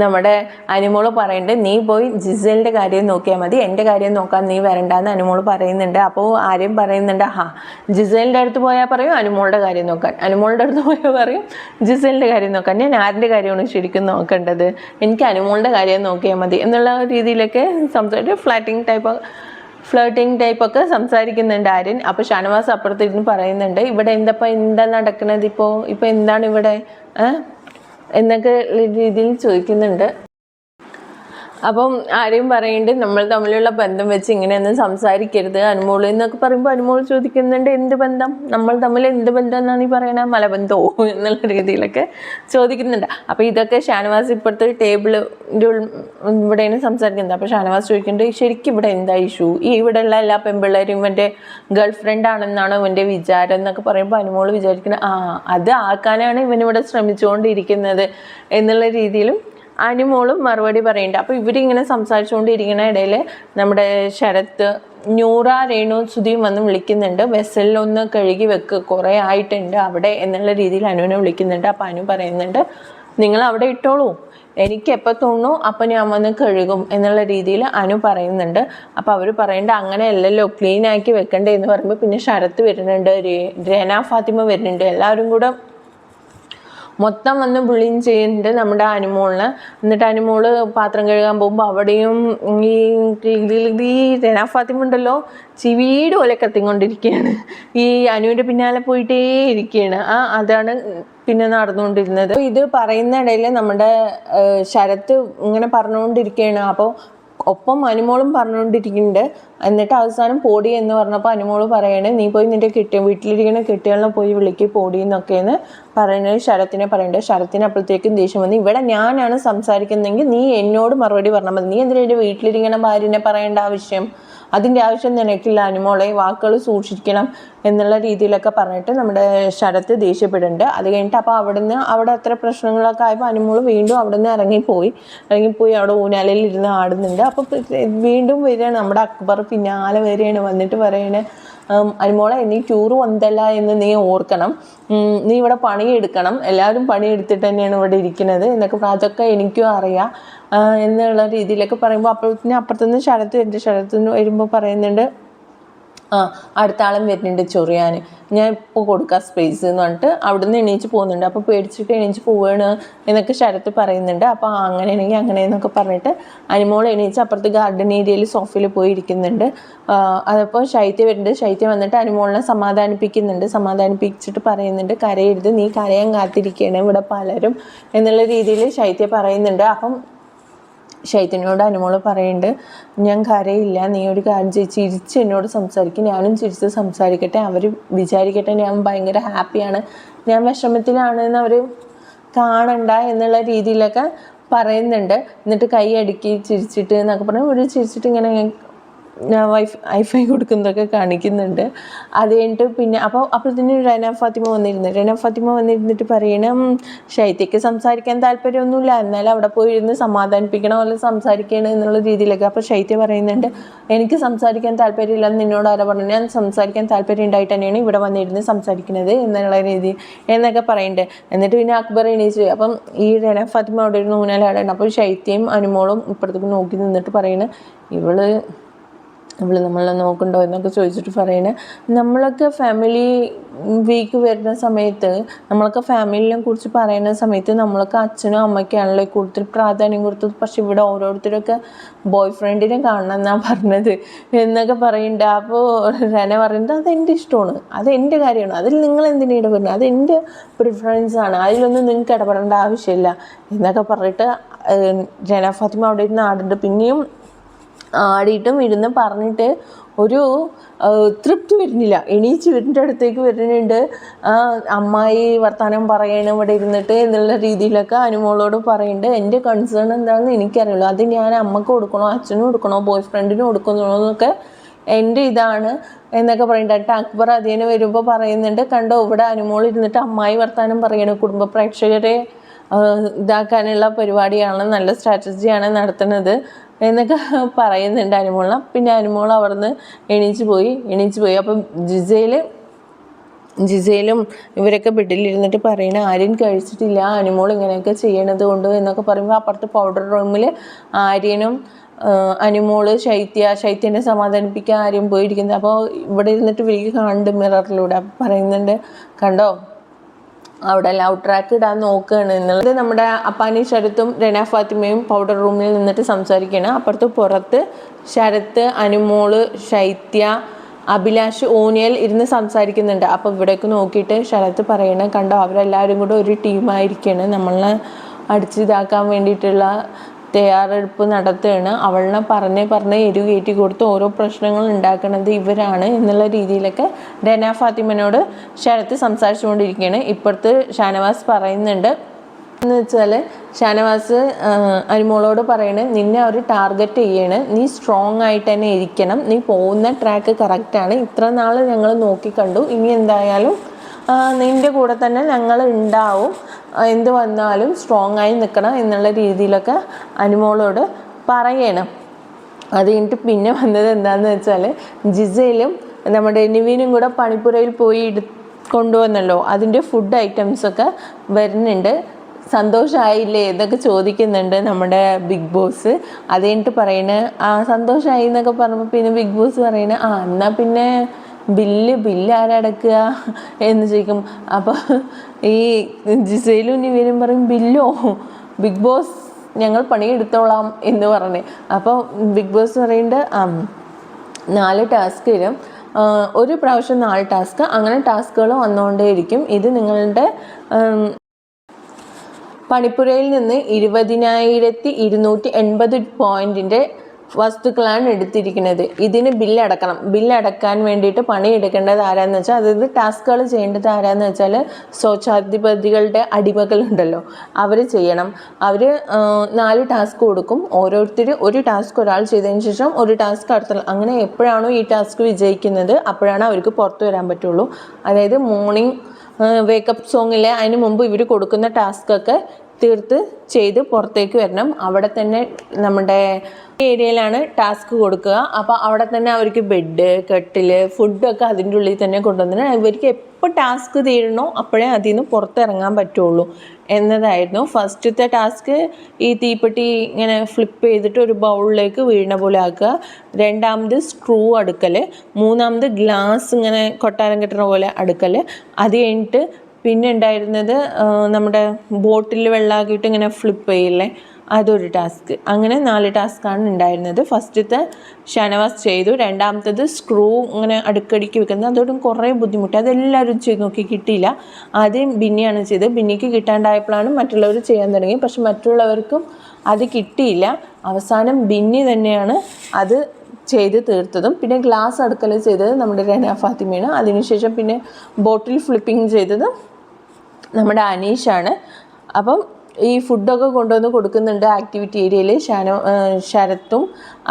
നമ്മുടെ അനുമോള് പറയുന്നുണ്ട്, നീ പോയി ജിസേലിൻ്റെ കാര്യം നോക്കിയാൽ മതി, എൻ്റെ കാര്യം നോക്കാൻ നീ വരണ്ടെന്ന് അനുമോള് പറയുന്നുണ്ട്. അപ്പോൾ ആര്യം പറയുന്നുണ്ട്, ജിസേലിൻ്റെ അടുത്ത് പോയാൽ പറയും അനുമോളുടെ കാര്യം നോക്കാൻ, അനുമോളുടെ അടുത്ത് പോയാൽ പറയും ജിസേലിൻ്റെ കാര്യം നോക്കാൻ, ഞാൻ ആരുടെ കാര്യമാണ് ശരിക്കും നോക്കേണ്ടത്, എനിക്ക് അനുമോളുടെ കാര്യം നോക്കിയാൽ മതി എന്നുള്ള രീതിയിലൊക്കെ സംസാരിച്ച് ഫ്ലേട്ടിങ് ടൈപ്പൊക്കെ സംസാരിക്കുന്നുണ്ട് ആര്യൻ. അപ്പോൾ ഷാനവാസ് അപ്പുറത്തിരുന്ന് പറയുന്നുണ്ട്, ഇവിടെ എന്താ നടക്കുന്നത്, ഇപ്പോൾ എന്താണ് ഇവിടെ എന്നൊക്കെ രീതിയിൽ ചോദിക്കുന്നുണ്ട്. അപ്പം ആരെയും പറയുന്നുണ്ട്, നമ്മൾ തമ്മിലുള്ള ബന്ധം വെച്ച് ഇങ്ങനെയൊന്നും സംസാരിക്കരുത് അനുമോള് എന്നൊക്കെ പറയുമ്പോൾ അനുമോൾ ചോദിക്കുന്നുണ്ട്, എന്ത് ബന്ധം, നമ്മൾ തമ്മിൽ എന്ത് ബന്ധം എന്നാണ് നീ പറയണ, മലബന്ധമോ എന്നുള്ള രീതിയിലൊക്കെ ചോദിക്കുന്നുണ്ട്. അപ്പോൾ ഇതൊക്കെ ഷാനവാസ് ഇപ്പോഴത്തെ ടേബിളിൻ്റെ ഇവിടെയാണ് സംസാരിക്കുന്നത്. അപ്പോൾ ഷാനവാസ് ചോദിക്കുന്നുണ്ട്, ശരിക്കും ഇവിടെ എന്താ ഇഷ്യൂ, ഇവിടെയുള്ള എല്ലാ പെൺപിള്ളേരും ഇവൻ്റെ ഗേൾ ഫ്രണ്ട് ആണെന്നാണ് ഇവൻ്റെ വിചാരം എന്നൊക്കെ പറയുമ്പോൾ അനുമോള് വിചാരിക്കുന്നത്, അത് ആക്കാനാണ് ഇവനിവിടെ ശ്രമിച്ചുകൊണ്ടിരിക്കുന്നത് എന്നുള്ള രീതിയിലും അനുമോളും മറുപടി പറയുന്നുണ്ട്. അപ്പോൾ ഇവരിങ്ങനെ സംസാരിച്ചുകൊണ്ടിരിക്കുന്ന ഇടയിൽ നമ്മുടെ ശരത്ത്, നൂറ, രേണു, സുധിയും വന്ന് വിളിക്കുന്നുണ്ട്, വെസലിലൊന്ന് കഴുകി വെക്ക്, കുറേ ആയിട്ടുണ്ട് അവിടെ എന്നുള്ള രീതിയിൽ അനുവിനെ വിളിക്കുന്നുണ്ട്. അപ്പോൾ അനു പറയുന്നുണ്ട്, നിങ്ങൾ അവിടെ ഇട്ടോളൂ, എനിക്ക് എപ്പോൾ തോന്നുന്നു അപ്പം ഞാൻ വന്ന് കഴുകും എന്നുള്ള രീതിയിൽ അനു പറയുന്നുണ്ട്. അപ്പോൾ അവർ പറയുന്നുണ്ട്, അങ്ങനെ അല്ലല്ലോ, ക്ലീൻ ആക്കി വെക്കണ്ടേ എന്ന് പറയുമ്പോൾ പിന്നെ ശരത്ത് വരുന്നുണ്ട്, രേന ഫാത്തിമ വരുന്നുണ്ട്, എല്ലാവരും കൂടെ മൊത്തം വന്ന് ബുള്ളിങ് ചെയ്യുന്നുണ്ട് നമ്മുടെ അനുമോളിനെ. എന്നിട്ട് അനുമോള് പാത്രം കഴുകാൻ പോകുമ്പോൾ അവിടെയും ഈ രന ഫാത്തിമ ഉണ്ടല്ലോ ചിവീട് പോലെ കത്തിക്കൊണ്ടിരിക്കുകയാണ്. ഈ അനുവിൻ്റെ പിന്നാലെ പോയിട്ടേ ഇരിക്കുകയാണ്. അതാണ് പിന്നെ നടന്നുകൊണ്ടിരുന്നത്. ഇത് പറയുന്ന ഇടയിൽ നമ്മുടെ ശരത്ത് ഇങ്ങനെ പറഞ്ഞുകൊണ്ടിരിക്കുകയാണ്. അപ്പോൾ ഒപ്പം അനുമോളും പറഞ്ഞുകൊണ്ടിരിക്കുന്നുണ്ട്. എന്നിട്ട് അവസാനം പോടി എന്ന് പറഞ്ഞപ്പോൾ അനുമോള് പറയണേ, നീ പോയി നിൻ്റെ വീട്ടിലിരിക്കുന്ന കെട്ടികളിനെ പോയി വിളിക്ക് പോടി എന്നൊക്കെയെന്ന് പറയുന്നത് ശരത്തിനെ പറയണ്ടേ. ശരത്തിന് അപ്പോഴത്തേക്കും ദേഷ്യം വന്നു, ഇവിടെ ഞാനാണ് സംസാരിക്കുന്നതെങ്കിൽ നീ എന്നോട് മറുപടി പറഞ്ഞാൽ മതി, നീ എന്തിനാ എൻ്റെ വീട്ടിലിരിക്കുന്ന ഭാര്യനെ പറയേണ്ട ആവശ്യം, അതിൻ്റെ ആവശ്യം നിനക്കില്ല അനുമോളെ, വാക്കുകൾ സൂക്ഷിക്കണം എന്നുള്ള രീതിയിലൊക്കെ പറഞ്ഞിട്ട് നമ്മുടെ ശരത്ത് ദേഷ്യപ്പെടുന്നുണ്ട്. അത് കഴിഞ്ഞിട്ട് അപ്പോൾ അവിടെ അത്ര പ്രശ്നങ്ങളൊക്കെ ആയപ്പോൾ അനുമോള് വീണ്ടും അവിടെ നിന്ന് ഇറങ്ങിപ്പോയി അവിടെ ഊനാലയിൽ ഇരുന്ന് ആടുന്നുണ്ട്. അപ്പോൾ വീണ്ടും വരികയാണ് നമ്മുടെ അക്ബർ, പിന്നാലെ വരികയാണ്. വന്നിട്ട് പറയണേ, അനുമോളെ നീ ടൂർ വന്നല്ല എന്ന് നീ ഓർക്കണം, നീ ഇവിടെ പണിയെടുക്കണം, എല്ലാവരും പണിയെടുത്തിട്ട് തന്നെയാണ് ഇവിടെ ഇരിക്കുന്നത് എന്നൊക്കെ അതൊക്കെ എനിക്കും അറിയാം എന്നുള്ള രീതിയിലൊക്കെ പറയുമ്പോൾ അപ്പുറത്തുനിന്ന് ശരത്തിന് വരുമ്പോൾ പറയുന്നുണ്ട്, അടുത്ത ആളും വരുന്നുണ്ട് ചൊറിയാൻ, ഞാൻ ഇപ്പോൾ കൊടുക്കാം സ്പേസ് എന്ന് പറഞ്ഞിട്ട് അവിടുന്ന് എണീച്ച് പോകുന്നുണ്ട്. അപ്പോൾ പേടിച്ചിട്ട് എണീച്ച് പോവുകയാണ് എന്നൊക്കെ ശരത്ത് പറയുന്നുണ്ട്. അപ്പോൾ അങ്ങനെയാണെങ്കിൽ അങ്ങനെയെന്നൊക്കെ പറഞ്ഞിട്ട് അനുമോൾ എണീച്ച് അപ്പുറത്ത് ഗാർഡൻ ഏരിയയിൽ സോഫയിൽ പോയി ഇരിക്കുന്നുണ്ട്. അതപ്പോൾ ശൈത്യ വരുന്നുണ്ട്. ശൈത്യ വന്നിട്ട് അനുമോളിനെ സമാധാനിപ്പിച്ചിട്ട് പറയുന്നുണ്ട്, കരയരുത്, നീ കരയാൻ കാത്തിരിക്കുകയാണ് ഇവിടെ പലരും എന്നുള്ള രീതിയിൽ ശൈത്യ പറയുന്നുണ്ട്. അപ്പം ശൈത്യനോട് അനുമോള് പറയുന്നുണ്ട്, ഞാൻ കരയില്ല, നീ ഒരു കാര്യം ചിരിച്ച് എന്നോട് സംസാരിക്കും, ഞാനും ചിരിച്ച് സംസാരിക്കട്ടെ, അവർ വിചാരിക്കട്ടെ ഞാൻ ഭയങ്കര ഹാപ്പിയാണ്, ഞാൻ വിഷമത്തിലാണെന്ന് അവർ കാണണ്ട എന്നുള്ള രീതിയിലൊക്കെ പറയുന്നുണ്ട്. എന്നിട്ട് കൈ അടുക്കി ചിരിച്ചിട്ട് എന്നൊക്കെ പറഞ്ഞാൽ ഒരു ചിരിച്ചിട്ട് ഇങ്ങനെ വൈഫൈ കൊടുക്കുന്നതൊക്കെ കാണിക്കുന്നുണ്ട്. അത് കഴിഞ്ഞിട്ട് പിന്നെ അപ്പോഴത്തേന് രന ഫാത്തിമ വന്നിരുന്നിട്ട് പറയണം, ശൈത്യക്ക് സംസാരിക്കാൻ താല്പര്യമൊന്നുമില്ല, എന്നാലും അവിടെ പോയി ഇരുന്ന് സമാധാനിപ്പിക്കണ പോലെ സംസാരിക്കണം എന്നുള്ള രീതിയിലൊക്കെ. അപ്പോൾ ശൈത്യ പറയുന്നുണ്ട്, എനിക്ക് സംസാരിക്കാൻ താല്പര്യമില്ലെന്ന് നിന്നോട് ആരാ പറഞ്ഞു, ഞാൻ സംസാരിക്കാൻ താല്പര്യം ഉണ്ടായിട്ട് തന്നെയാണ് ഇവിടെ വന്നിരുന്ന് സംസാരിക്കുന്നത് എന്നുള്ള രീതി എന്നൊക്കെ പറയുന്നുണ്ട്. എന്നിട്ട് പിന്നെ അക്ബർ എണീച്ച്, അപ്പം ഈ രന ഫാത്തിമ അവിടെ ഇരുന്ന് ഊനാലാടാണ്. അപ്പോൾ ശൈത്യയും അനുമോളും ഇപ്പുറത്തേക്ക് നോക്കി നിന്നിട്ട് പറയുന്നത്, ഇവള് നമ്മളെ നോക്കണ്ടോ എന്നൊക്കെ ചോദിച്ചിട്ട് പറയണേ, നമ്മളൊക്കെ ഫാമിലി വീക്ക് വരുന്ന സമയത്ത് നമ്മളൊക്കെ ഫാമിലിനെ കുറിച്ച് പറയുന്ന സമയത്ത് നമ്മളൊക്കെ അച്ഛനും അമ്മയ്ക്കാണല്ലോ കൂടുതൽ പ്രാധാന്യം കൊടുത്തത്, പക്ഷെ ഇവിടെ ഓരോരുത്തരൊക്കെ ബോയ് ഫ്രണ്ടിനെ കാണണം എന്നാണ് പറഞ്ഞത് എന്നൊക്കെ പറയുന്നുണ്ട്. അപ്പോൾ രന പറയുന്നത്, അതെൻ്റെ ഇഷ്ടമാണ്, അതെൻ്റെ കാര്യമാണ്, അതിൽ നിങ്ങൾ എന്തിനാ ഇടപെടുന്നത്, അതെൻ്റെ പ്രിഫറൻസാണ്, അതിലൊന്നും നിങ്ങൾക്ക് ഇടപെടേണ്ട ആവശ്യമില്ല എന്നൊക്കെ പറഞ്ഞിട്ട് രന ഫാത്തിമ അവിടെ ഇരുന്ന് ആടുന്നുണ്ട്. പിന്നെയും ആടിയിട്ടും ഇരുന്ന് പറഞ്ഞിട്ട് ഒരു തൃപ്തി വരുന്നില്ല. എണീച്ച് വീടിൻ്റെ അടുത്തേക്ക് വരുന്നുണ്ട്, അമ്മായി വർത്തമാനം പറയണം ഇവിടെ ഇരുന്നിട്ട് എന്നുള്ള രീതിയിലൊക്കെ അനുമോളോട് പറയുന്നുണ്ട്. എൻ്റെ കൺസേൺ എന്താണെന്ന് എനിക്കറിയുള്ളൂ, അത് ഞാൻ അമ്മക്ക് കൊടുക്കണോ അച്ഛനും കൊടുക്കണോ ബോയ് ഫ്രണ്ടിനും കൊടുക്കണോ എന്നൊക്കെ എൻ്റെ ഇതാണ് എന്നൊക്കെ പറയുന്നുണ്ട്. അക്ബർ അതിന് വരുമ്പോൾ പറയുന്നുണ്ട്, കണ്ടോ ഇവിടെ അനുമോൾ ഇരുന്നിട്ട് അമ്മായി വർത്തമാനം പറയണം, കുടുംബ പ്രേക്ഷകരെ ഇതാക്കാനുള്ള പരിപാടിയാണ്, നല്ല സ്ട്രാറ്റജിയാണ് നടത്തുന്നത് എന്നൊക്കെ പറയുന്നുണ്ട് അനുമോള. പിന്നെ അനുമോൾ അവിടുന്ന് എണീച്ച് പോയി. അപ്പം ജിസയിലും ഇവരൊക്കെ ബെഡിലിരുന്നിട്ട് പറയണ, ആര്യൻ കഴിച്ചിട്ടില്ല, അനുമോൾ ഇങ്ങനെയൊക്കെ ചെയ്യണത് കൊണ്ട് എന്നൊക്കെ പറയുമ്പോൾ അപ്പുറത്ത് പൗഡർ റൂമിൽ ആര്യനും അനുമോള് ശൈത്യനെ സമാധാനിപ്പിക്കാൻ ആര്യം പോയിരിക്കുന്നത്. അപ്പോൾ ഇവിടെ ഇരുന്നിട്ട് ഇവർക്ക് കാണുന്നുണ്ട് മിററിലൂടെ. അപ്പം പറയുന്നുണ്ട്, കണ്ടോ അവിടെ ലവ് ട്രാക്ക് ഇടാൻ നോക്കുകയാണ് എന്നുള്ളത്. നമ്മുടെ അപ്പാനി ശരത്തും രന ഫാത്തിമയും പൗഡർ റൂമിൽ നിന്നിട്ട് സംസാരിക്കുകയാണ്. പുറത്ത് ശരത്ത്, അനുമോള്, ശൈത്യ, അഭിലാഷ്, ഓനിയൽ ഇരുന്ന് സംസാരിക്കുന്നുണ്ട്. അപ്പോൾ ഇവിടേക്ക് നോക്കിയിട്ട് ശരത്ത് പറയണ, കണ്ടോ അവരെല്ലാവരും കൂടെ ഒരു ടീമായിരിക്കുകയാണ്, നമ്മളെ അടിച്ചിതാക്കാൻ വേണ്ടിയിട്ടുള്ള തയ്യാറെടുപ്പ് നടത്തുകയാണ്, അവളിനെ പറഞ്ഞ് എരികേറ്റി കൊടുത്ത് ഓരോ പ്രശ്നങ്ങൾ ഉണ്ടാക്കുന്നത് ഇവരാണ് എന്നുള്ള രീതിയിലൊക്കെ രന ഫാത്തിമനോട് ശരത്ത് സംസാരിച്ചുകൊണ്ടിരിക്കുകയാണ്. ഇപ്പുറത്ത് ഷാനവാസ് പറയുന്നുണ്ട് എന്ന് വെച്ചാൽ, ഷാനവാസ് അനുമോളോട് പറയണേ, നിന്നെ അവർ ടാർഗറ്റ് ചെയ്യണം, നീ സ്ട്രോങ് ആയിട്ട് തന്നെ ഇരിക്കണം, നീ പോകുന്ന ട്രാക്ക് കറക്റ്റാണ്, ഇത്ര നാൾ ഞങ്ങൾ നോക്കിക്കണ്ടു, ഇനി എന്തായാലും നിൻ്റെ കൂടെ തന്നെ ഞങ്ങൾ ഉണ്ടാവും, എന്ത് വന്നാലും സ്ട്രോങ് ആയി നിൽക്കണം എന്നുള്ള രീതിയിലൊക്കെ അനുമോളോട് പറയണം. അത് കഴിഞ്ഞിട്ട് പിന്നെ വന്നത് എന്താണെന്ന് വെച്ചാൽ, ജിസയിലും നമ്മുടെ നിവീനും കൂടെ പണിപ്പുരയിൽ പോയി കൊണ്ടുവന്നല്ലോ, അതിൻ്റെ ഫുഡ് ഐറ്റംസൊക്കെ വരുന്നുണ്ട്. സന്തോഷമായില്ലേ എന്നൊക്കെ ചോദിക്കുന്നുണ്ട് നമ്മുടെ ബിഗ് ബോസ്. അത് കഴിഞ്ഞിട്ട് പറയണ, സന്തോഷമായി എന്നൊക്കെ പറഞ്ഞപ്പോൾ പിന്നെ ബിഗ് ബോസ് പറയണ, എന്നാൽ പിന്നെ ബില്ല് ആരടക്കുക എന്ന് ചോദിക്കും. അപ്പോൾ ഈ ജിസയിലും നിവിനും പറയും ബില്ലോ ബിഗ് ബോസ് ഞങ്ങൾ പണിയെടുത്തോളാം എന്ന് പറഞ്ഞ്. അപ്പോൾ ബിഗ് ബോസ് പറയുന്നുണ്ട് 4 ടാസ്ക് വരും, ഒരു പ്രാവശ്യം 4 ടാസ്ക്, അങ്ങനെ ടാസ്കുകൾ വന്നുകൊണ്ടേയിരിക്കും. ഇത് നിങ്ങളുടെ പണിപ്പുരയിൽ നിന്ന് 20,280 പോയിന്റിൻ്റെ വസ്തുക്കളാണ് എടുത്തിരിക്കുന്നത്. ഇതിന് ബില്ലടക്കാൻ വേണ്ടിയിട്ട് പണിയെടുക്കേണ്ടത് ആരാന്ന് വെച്ചാൽ, അതായത് ടാസ്കുകൾ ചെയ്യേണ്ടത് ആരാന്ന് വെച്ചാൽ സ്വച്ഛാധിപതികളുടെ അടിമകളുണ്ടല്ലോ, അവർ ചെയ്യണം. അവർ 4 ടാസ്ക് കൊടുക്കും. ഓരോരുത്തർ ഒരു ടാസ്ക് ഒരാൾ ചെയ്തതിന് ശേഷം ഒരു ടാസ്ക് അടുത്തുള്ള, അങ്ങനെ എപ്പോഴാണോ ഈ ടാസ്ക് വിജയിക്കുന്നത് അപ്പോഴാണ് അവർക്ക് പുറത്തു വരാൻ പറ്റുള്ളൂ. അതായത് മോർണിംഗ് വേക്കപ്പ് സോങ്ങിലെ അതിന് മുമ്പ് ഇവർ കൊടുക്കുന്ന ടാസ്കൊക്കെ തീർത്ത് ചെയ്ത് പുറത്തേക്ക് വരണം. അവിടെ തന്നെ നമ്മുടെ ഏരിയയിലാണ് ടാസ്ക് കൊടുക്കുക. അപ്പോൾ അവിടെ തന്നെ അവർക്ക് ബെഡ്, കട്ടിൽ, ഫുഡൊക്കെ അതിൻ്റെ ഉള്ളിൽ തന്നെ കൊണ്ടുവന്നിട്ട് ഇവർക്ക് എപ്പോൾ ടാസ്ക് തീരണോ അപ്പോഴേ അതിൽ നിന്ന് പുറത്തിറങ്ങാൻ പറ്റുള്ളൂ എന്നതായിരുന്നു. ഫസ്റ്റത്തെ ടാസ്ക് ഈ തീപ്പെട്ടി ഇങ്ങനെ ഫ്ലിപ്പ് ചെയ്തിട്ട് ഒരു ബൗളിലേക്ക് വീഴുന്ന പോലെ ആക്കുക. രണ്ടാമത് സ്ക്രൂ അടുക്കൽ. മൂന്നാമത് ഗ്ലാസ് ഇങ്ങനെ കൊട്ടാരം കെട്ടുന്ന പോലെ അടുക്കൽ. അത് കഴിഞ്ഞിട്ട് പിന്നെ ഉണ്ടായിരുന്നത് നമ്മുടെ ബോട്ടിൽ വെള്ളമാക്കിയിട്ട് ഇങ്ങനെ ഫ്ലിപ്പ് ചെയ്യില്ലേ, അതൊരു ടാസ്ക്. അങ്ങനെ 4 ടാസ്ക്കാണ് ഉണ്ടായിരുന്നത്. ഫസ്റ്റത്തെ ഷാനവാസ് ചെയ്തു. രണ്ടാമത്തത് സ്ക്രൂ ഇങ്ങനെ അടുക്കടിക്ക് വെക്കുന്നത്, അതോടും കുറേ ബുദ്ധിമുട്ട്, അതെല്ലാവരും ചെയ്ത് നോക്കി, കിട്ടിയില്ല. ആദ്യം ബിന്നിയാണ് ചെയ്തത്. ബിന്നിക്ക് കിട്ടാണ്ടായപ്പോഴാണ് മറ്റുള്ളവർ ചെയ്യാൻ തുടങ്ങി. പക്ഷെ മറ്റുള്ളവർക്കും അത് കിട്ടിയില്ല. അവസാനം ബിന്നി തന്നെയാണ് അത് ചെയ്ത് തീർത്തതും. പിന്നെ ഗ്ലാസ് അടുക്കൽ ചെയ്തത് നമ്മുടെ രന ഫാത്തിമയാണ്. അതിനുശേഷം പിന്നെ ബോട്ടിൽ ഫ്ലിപ്പിംഗ് ചെയ്തത് നമ്മുടെ അനീഷാണ്. അപ്പം ഈ ഫുഡൊക്കെ കൊണ്ടുവന്ന് കൊടുക്കുന്നുണ്ട് ആക്ടിവിറ്റി ഏരിയയിൽ ശരത്തും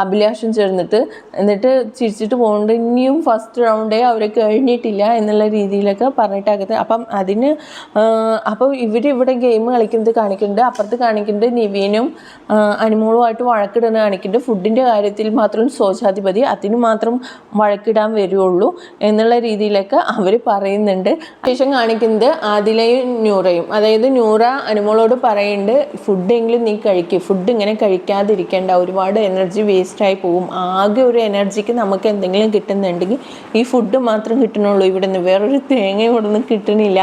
അഭിലാഷും ചേർന്നിട്ട്. എന്നിട്ട് ചിരിച്ചിട്ട് പോകുന്നുണ്ട്, ഇനിയും ഫസ്റ്റ് റൗണ്ടേ അവർ കഴിഞ്ഞിട്ടില്ല എന്നുള്ള രീതിയിലൊക്കെ പറഞ്ഞിട്ടാക്കുന്നത്. അപ്പം ഇവരിവിടെ ഗെയിം കളിക്കുന്നത് കാണിക്കുന്നുണ്ട്. അപ്പുറത്ത് കാണിക്കുന്നുണ്ട് നിവീനും അനുമോളുമായിട്ട് വഴക്കിടുന്ന കാണിക്കുന്നുണ്ട്. ഫുഡിൻ്റെ കാര്യത്തിൽ മാത്രം സ്വച്ഛാധിപതി, അതിന് മാത്രം വഴക്കിടാൻ വരുള്ളൂ എന്നുള്ള രീതിയിലൊക്കെ അവർ പറയുന്നുണ്ട്. ശേഷം കാണിക്കുന്നത് ആദിലയും നൂറയും. അതായത് നൂറ അനുമോളോട് പറയുന്നുണ്ട് ഫുഡെങ്കിലും നീ കഴിക്കും, ഫുഡ് ഇങ്ങനെ കഴിക്കാതിരിക്കേണ്ട, ഒരുപാട് എനർജി വേസ്റ്റായി പോകും. ആകെ ഒരു എനർജിക്ക് നമുക്ക് എന്തെങ്കിലും കിട്ടുന്നുണ്ടെങ്കിൽ ഈ ഫുഡ് മാത്രം കിട്ടണുള്ളൂ, ഇവിടെ നിന്ന് വേറൊരു തേങ്ങയും ഇവിടെ നിന്ന് കിട്ടണില്ല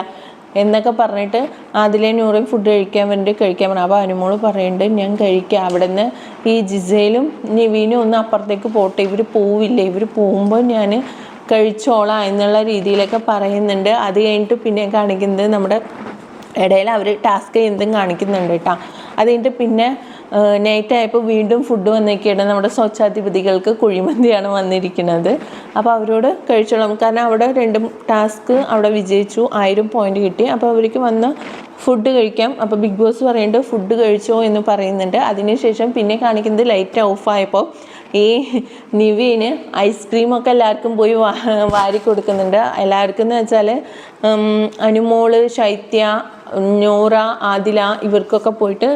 എന്നൊക്കെ പറഞ്ഞിട്ട് അതിലെ നൂറയും ഫുഡ് കഴിക്കാൻ പറഞ്ഞു. അപ്പോൾ അനുമോള് പറയുന്നുണ്ട് ഞാൻ കഴിക്കാം, അവിടെ നിന്ന് ഈ ജിസയിലും നിവീനും ഒന്ന് അപ്പുറത്തേക്ക് പോട്ടെ, ഇവർ പോവില്ല, ഇവർ പോകുമ്പോൾ ഞാൻ കഴിച്ചോളാം എന്നുള്ള രീതിയിലൊക്കെ പറയുന്നുണ്ട്. അത് കഴിഞ്ഞിട്ട് പിന്നെ കാണിക്കുന്നത് നമ്മുടെ ഇടയിൽ അവർ ടാസ്ക് എന്തും കാണിക്കുന്നുണ്ട് കേട്ടോ. അത് കഴിഞ്ഞിട്ട് പിന്നെ നൈറ്റ് ആയപ്പോൾ വീണ്ടും ഫുഡ് വന്നേക്കാണ്. നമ്മുടെ സ്വച്ഛാധിപതികൾക്ക് കുഴിമന്തിയാണ് വന്നിരിക്കുന്നത്. അപ്പോൾ അവരോട് കഴിച്ചോളാം, കാരണം അവിടെ 2 ടാസ്ക് അവിടെ വിജയിച്ചു, 1000 പോയിന്റ് കിട്ടി. അപ്പോൾ അവർക്ക് വന്ന് ഫുഡ് കഴിക്കാം. അപ്പോൾ ബിഗ് ബോസ് പറയുന്നുണ്ട് ഫുഡ് കഴിച്ചോ എന്ന് പറയുന്നുണ്ട്. അതിനുശേഷം പിന്നെ കാണിക്കുന്നത് ലൈറ്റ് ഓഫായപ്പോൾ ഈ നിവീന് ഐസ്ക്രീമൊക്കെ എല്ലാവർക്കും പോയി വാരി കൊടുക്കുന്നുണ്ട്. എല്ലാവർക്കും എന്ന് വെച്ചാൽ അനുമോള്, ശൈത്യ, നൂറ, ആദില ഇവർക്കൊക്കെ പോയിട്ട്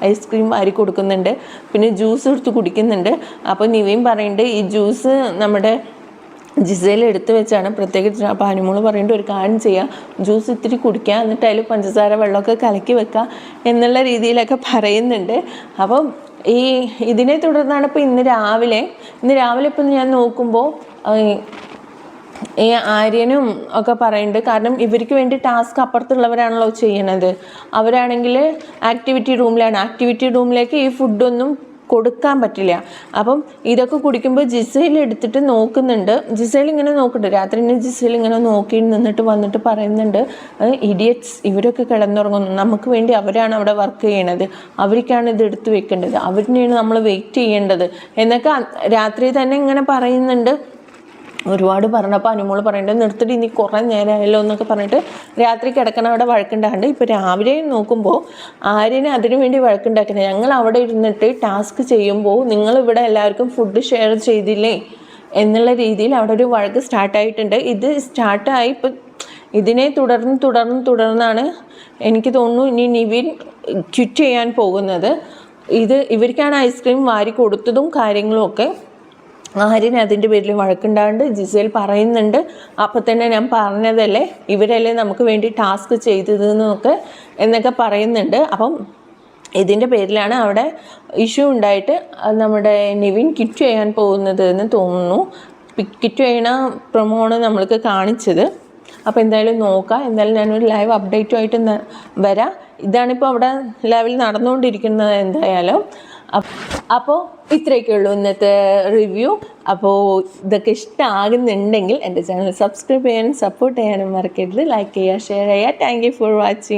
ഐസ്ക്രീം വാരി കൊടുക്കുന്നുണ്ട്. പിന്നെ ജ്യൂസ് എടുത്ത് കുടിക്കുന്നുണ്ട്. അപ്പോൾ നിവീൻ പറയുന്നുണ്ട് ഈ ജ്യൂസ് നമ്മുടെ ജിസയിൽ എടുത്ത് വെച്ചാണ് പ്രത്യേകിച്ച്. അപ്പോൾ അനുമോള് പറയുന്നുണ്ട് ഒരു കാര്യം ചെയ്യുക, ജ്യൂസ് ഇത്തിരി കുടിക്കുക, എന്നിട്ട് അതിൽ പഞ്ചസാര വെള്ളമൊക്കെ കലക്കി വെക്കുക എന്നുള്ള രീതിയിലൊക്കെ പറയുന്നുണ്ട്. അപ്പം ഇതിനെ തുടർന്നാണ് ഇപ്പോൾ ഇന്ന് രാവിലെ ഇപ്പം ഞാൻ നോക്കുമ്പോൾ ഈ ആര്യനും ഒക്കെ പറയുന്നുണ്ട്, കാരണം ഇവർക്ക് വേണ്ടി ടാസ്ക് അപ്പുറത്തുള്ളവരാണല്ലോ ചെയ്യണത്. അവരാണെങ്കിൽ ആക്ടിവിറ്റി റൂമിലേക്ക് ഈ ഫുഡൊന്നും കൊടുക്കാൻ പറ്റില്ല. അപ്പം ഇതൊക്കെ കുടിക്കുമ്പോൾ ജിസയിൽ എടുത്തിട്ട് നോക്കുന്നുണ്ട്. ജിസയിൽ ഇങ്ങനെ നോക്കുന്നുണ്ട്, രാത്രി ജിസയിൽ ഇങ്ങനെ നോക്കി നിന്നിട്ട് വന്നിട്ട് പറയുന്നുണ്ട് ഇഡിയറ്റ്സ്, ഇവരൊക്കെ കിടന്നുറങ്ങുന്നു, നമുക്ക് വേണ്ടി അവരാണ് അവിടെ വർക്ക് ചെയ്യണത്, അവർക്കാണ് ഇത് എടുത്ത് വെക്കേണ്ടത്, അവരിനെയാണ് നമ്മൾ വെയിറ്റ് ചെയ്യേണ്ടത് എന്നൊക്കെ രാത്രി തന്നെ ഇങ്ങനെ പറയുന്നുണ്ട്. ഒരുപാട് പറഞ്ഞപ്പോൾ അനുമോള് പറയുന്നുണ്ട് നിർത്തിട്ട് ഇനി കുറേ നേരമായല്ലോ എന്നൊക്കെ പറഞ്ഞിട്ട് രാത്രി കിടക്കണ അവിടെ വഴക്കുണ്ടാകുന്നുണ്ട്. ഇപ്പോൾ രാവിലെ നോക്കുമ്പോൾ ആര്യന് അതിനു വേണ്ടി വഴക്കുണ്ടാക്കുന്നത്, ഞങ്ങൾ അവിടെ ഇരുന്നിട്ട് ടാസ്ക് ചെയ്യുമ്പോൾ നിങ്ങളിവിടെ എല്ലാവർക്കും ഫുഡ് ഷെയർ ചെയ്തില്ലേ എന്നുള്ള രീതിയിൽ അവിടെ ഒരു വഴക്ക് സ്റ്റാർട്ടായിട്ടുണ്ട്. ഇത് സ്റ്റാർട്ടായി ഇപ്പം ഇതിനെ തുടർന്നാണ് എനിക്ക് തോന്നുന്നു ഇനി നിവിൻ ക്വിറ്റ് ചെയ്യാൻ പോകുന്നത്. ഇവർക്കാണ് ഐസ്ക്രീം വാരി കൊടുത്തതും കാര്യങ്ങളും ഒക്കെ. ആര്യന് അതിൻ്റെ പേരിൽ വഴക്കുണ്ടാകുന്നുണ്ട്. ജിസേൽ പറയുന്നുണ്ട് അപ്പം തന്നെ ഞാൻ പറഞ്ഞതല്ലേ, ഇവരല്ലേ നമുക്ക് വേണ്ടി ടാസ്ക് എന്നൊക്കെ പറയുന്നുണ്ട്. അപ്പം ഇതിൻ്റെ പേരിലാണ് അവിടെ ഇഷ്യൂ ഉണ്ടായിട്ട് നമ്മുടെ നിവിൻ ക്വിറ്റ് ചെയ്യാൻ പോകുന്നത് എന്ന് തോന്നുന്നു. പിക്കറ്റ് ചെയ്യണ പ്രൊമോണ് നമ്മൾക്ക് കാണിച്ചത്. അപ്പോൾ എന്തായാലും നോക്കാം. എന്തായാലും ഞാനൊരു ലൈവ് അപ്ഡേറ്റുമായിട്ട് വരാം. ഇതാണിപ്പോൾ അവിടെ ലൈവിൽ നടന്നുകൊണ്ടിരിക്കുന്നത് എന്തായാലും. അപ്പോൾ ഇത്രയൊക്കെ ഉള്ളൂ ഇന്നത്തെ റിവ്യൂ. അപ്പോൾ ഇതൊക്കെ ഇഷ്ടമാകുന്നുണ്ടെങ്കിൽ എൻ്റെ ചാനൽ സബ്സ്ക്രൈബ് ചെയ്യാനും സപ്പോർട്ട് ചെയ്യാനും മറക്കരുത്. ലൈക്ക് ചെയ്യുക, ഷെയർ ചെയ്യുക. Thank you for watching.